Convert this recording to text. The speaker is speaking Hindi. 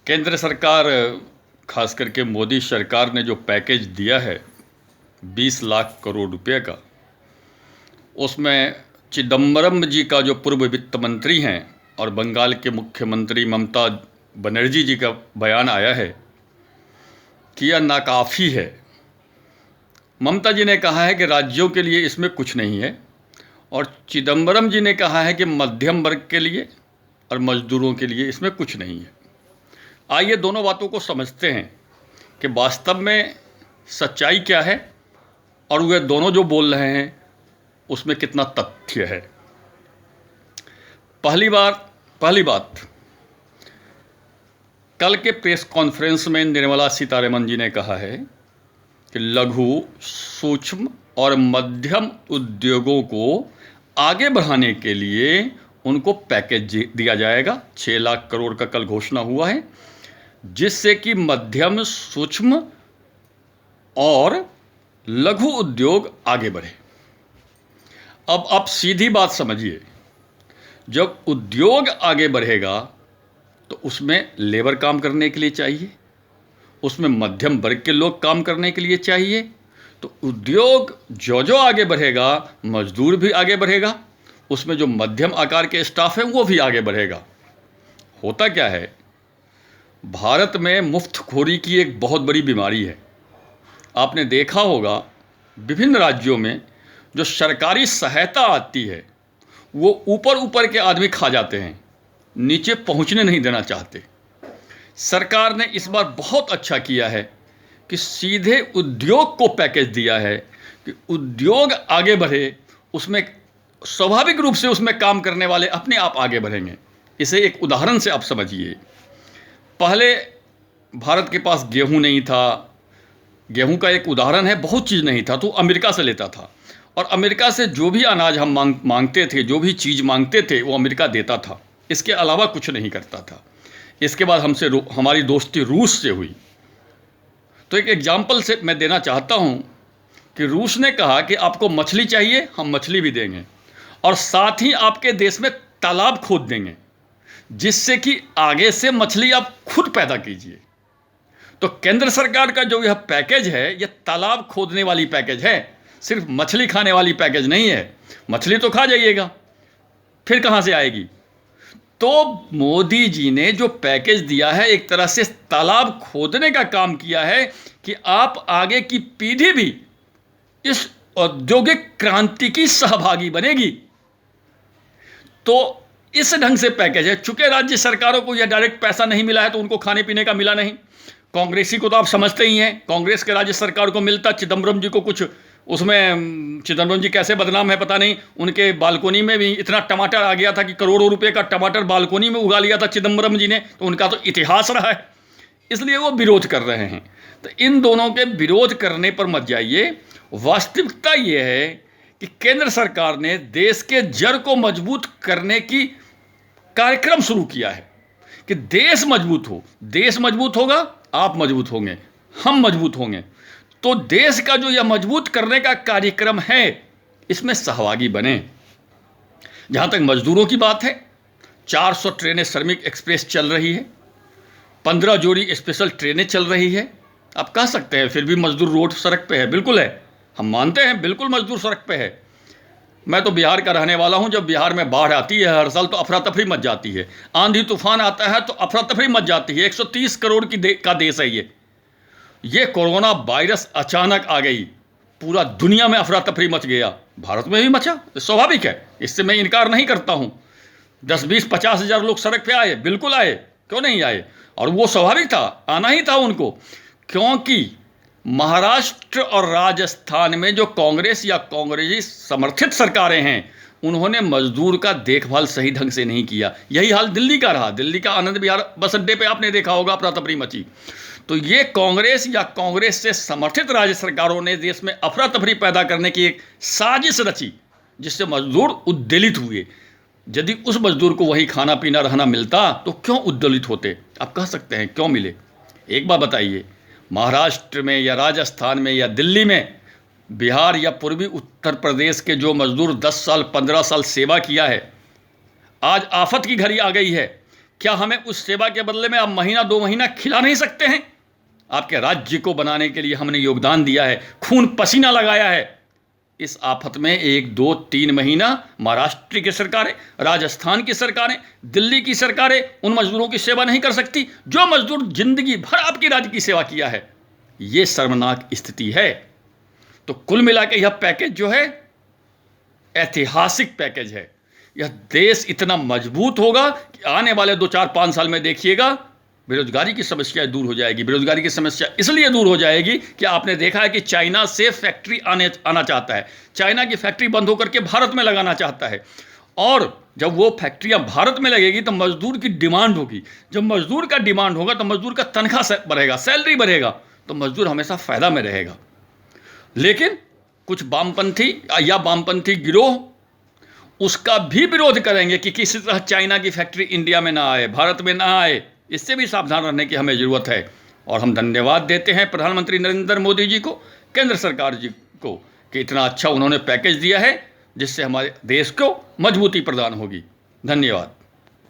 केंद्र सरकार, खास करके मोदी सरकार ने जो पैकेज दिया है 20 लाख करोड़ रुपए का, उसमें चिदम्बरम जी का जो पूर्व वित्त मंत्री हैं और बंगाल के मुख्यमंत्री ममता बनर्जी जी का बयान आया है कि यह नाकाफ़ी है। ममता जी ने कहा है कि राज्यों के लिए इसमें कुछ नहीं है और चिदम्बरम जी ने कहा है कि मध्यम वर्ग के लिए और मजदूरों के लिए इसमें कुछ नहीं है। आइए दोनों बातों को समझते हैं कि वास्तव में सच्चाई क्या है और वे दोनों जो बोल रहे हैं उसमें कितना तथ्य है। पहली बात, कल के प्रेस कॉन्फ्रेंस में निर्मला सीतारमण जी ने कहा है कि लघु, सूक्ष्म और मध्यम उद्योगों को आगे बढ़ाने के लिए उनको पैकेज दिया जाएगा। 6 लाख करोड़ का कल घोषणा हुआ है, जिससे कि मध्यम, सूक्ष्म और लघु उद्योग आगे बढ़े। अब आप सीधी बात समझिए, जब उद्योग आगे बढ़ेगा तो उसमें लेबर काम करने के लिए चाहिए, उसमें मध्यम वर्ग के लोग काम करने के लिए चाहिए। तो उद्योग जो जो आगे बढ़ेगा, मजदूर भी आगे बढ़ेगा, उसमें जो मध्यम आकार के स्टाफ हैं वो भी आगे बढ़ेगा। होता क्या है, भारत में मुफ्तखोरी की एक बहुत बड़ी बीमारी है। आपने देखा होगा विभिन्न राज्यों में जो सरकारी सहायता आती है वो ऊपर ऊपर के आदमी खा जाते हैं, नीचे पहुंचने नहीं देना चाहते। सरकार ने इस बार बहुत अच्छा किया है कि सीधे उद्योग को पैकेज दिया है कि उद्योग आगे बढ़े, उसमें स्वाभाविक रूप से उसमें काम करने वाले अपने आप आगे बढ़ेंगे। इसे एक उदाहरण से आप समझिए। पहले भारत के पास गेहूं नहीं था, गेहूं का एक उदाहरण है, बहुत चीज़ नहीं था तो अमेरिका से लेता था और अमेरिका से जो भी अनाज हम मांगते थे, जो भी चीज़ मांगते थे वो अमेरिका देता था, इसके अलावा कुछ नहीं करता था। इसके बाद हमारी दोस्ती रूस से हुई। तो एक एग्जाम्पल से मैं देना चाहता हूँ कि रूस ने कहा कि आपको मछली चाहिए, हम मछली भी देंगे और साथ ही आपके देश में तालाब खोद देंगे, जिससे कि आगे से मछली आप खुद पैदा कीजिए। तो केंद्र सरकार का जो यह पैकेज है, यह तालाब खोदने वाली पैकेज है, सिर्फ मछली खाने वाली पैकेज नहीं है। मछली तो खा जाइएगा, फिर कहाँ से आएगी? तो मोदी जी ने जो पैकेज दिया है, एक तरह से तालाब खोदने का काम किया है कि आप आगे की पीढ़ी भी इस औद्योगिक क्रांति की सहभागी बनेगी। तो इस ढंग से पैकेज है। चूंकि राज्य सरकारों को यह डायरेक्ट पैसा नहीं मिला है तो उनको खाने पीने का मिला नहीं। कांग्रेसी को तो आप समझते ही हैं, कांग्रेस के राज्य सरकार को मिलता। चिदम्बरम जी को कुछ, उसमें चिदम्बरम जी कैसे बदनाम है पता नहीं, उनके बालकोनी में भी इतना टमाटर आ गया था कि करोड़ों रुपए का टमाटर बालकोनी में उगा लिया था चिदम्बरम जी ने। तो उनका तो इतिहास रहा है, इसलिए वो विरोध कर रहे हैं। तो इन दोनों के विरोध करने पर मत जाइए। वास्तविकता ये है कि केंद्र सरकार ने देश के जड़ को मजबूत करने की कार्यक्रम शुरू किया है कि देश मजबूत हो। देश मजबूत होगा, आप मजबूत होंगे, हम मजबूत होंगे। तो देश का जो यह मजबूत करने का कार्यक्रम है, इसमें सहभागी बने। जहां तक मजदूरों की बात है, 400 ट्रेनें श्रमिक एक्सप्रेस चल रही है, 15 जोड़ी स्पेशल ट्रेनें चल रही है। आप कह सकते हैं फिर भी मजदूर रोड सड़क पे है। बिल्कुल है, हम मानते हैं, बिल्कुल मजदूर सड़क पे है। मैं तो बिहार का रहने वाला हूं। जब बिहार में बाढ़ आती है हर साल तो अफरा तफरी मच जाती है, आंधी तूफान आता है तो अफरा तफरी मच जाती है। 130 करोड़ का देश है ये कोरोना वायरस अचानक आ गई, पूरा दुनिया में अफरा तफरी मच गया, भारत में भी मचा, स्वाभाविक है, इससे मैं इनकार नहीं करता हूं। 10, 20, 50 हज़ार लोग सड़क पे आए, बिल्कुल आए, क्यों नहीं आए? और वो स्वाभाविक था, आना ही था उनको, क्योंकि महाराष्ट्र और राजस्थान में जो कांग्रेस या कांग्रेसी समर्थित सरकारें हैं, उन्होंने मजदूर का देखभाल सही ढंग से नहीं किया। यही हाल दिल्ली का रहा। दिल्ली का आनंद विहार बस अड्डे पे आपने देखा होगा, अफरा तफरी मची। तो ये कांग्रेस या कांग्रेस से समर्थित राज्य सरकारों ने देश में अफरा तफरी पैदा करने की एक साजिश रची, जिससे मजदूर उद्वेलित हुए। यदि उस मजदूर को वही खाना पीना रहना मिलता तो क्यों उद्वेलित होते? आप कह सकते हैं क्यों मिले। एक बात बताइए, महाराष्ट्र में या राजस्थान में या दिल्ली में, बिहार या पूर्वी उत्तर प्रदेश के जो मजदूर 10 साल 15 साल सेवा किया है, आज आफत की घड़ी आ गई है क्या हमें उस सेवा के बदले में आप महीना 2 महीना खिला नहीं सकते हैं? आपके राज्य को बनाने के लिए हमने योगदान दिया है, खून पसीना लगाया है। इस आफत में 1, 2, 3 महीना महाराष्ट्र की सरकारें, राजस्थान की सरकारें, दिल्ली की सरकारें उन मजदूरों की सेवा नहीं कर सकती जो मजदूर जिंदगी भर आपकी राज्य की सेवा किया है। ये शर्मनाक स्थिति है। तो कुल मिला के यह पैकेज जो है ऐतिहासिक पैकेज है। यह देश इतना मजबूत होगा कि आने वाले 2, 4, 5 साल में देखिएगा बेरोजगारी की समस्या दूर हो जाएगी। बेरोजगारी की समस्या इसलिए दूर हो जाएगी कि आपने देखा है कि चाइना से फैक्ट्री आना चाहता है, चाइना की फैक्ट्री बंद होकर के भारत में लगाना चाहता है। और जब वो फैक्ट्रियां भारत में लगेगी तो मजदूर की डिमांड होगी। जब मजदूर का डिमांड होगा तो मजदूर का तनख्वाह बढ़ेगा, सैलरी बढ़ेगा, तो मजदूर हमेशा फायदा में रहेगा। लेकिन कुछ वामपंथी गिरोह उसका भी विरोध करेंगे कि किसी तरह चाइना की फैक्ट्री इंडिया में ना आए, भारत में ना आए। इससे भी सावधान रहने की हमें ज़रूरत है। और हम धन्यवाद देते हैं प्रधानमंत्री नरेंद्र मोदी जी को, केंद्र सरकार जी को, कि इतना अच्छा उन्होंने पैकेज दिया है जिससे हमारे देश को मजबूती प्रदान होगी। धन्यवाद।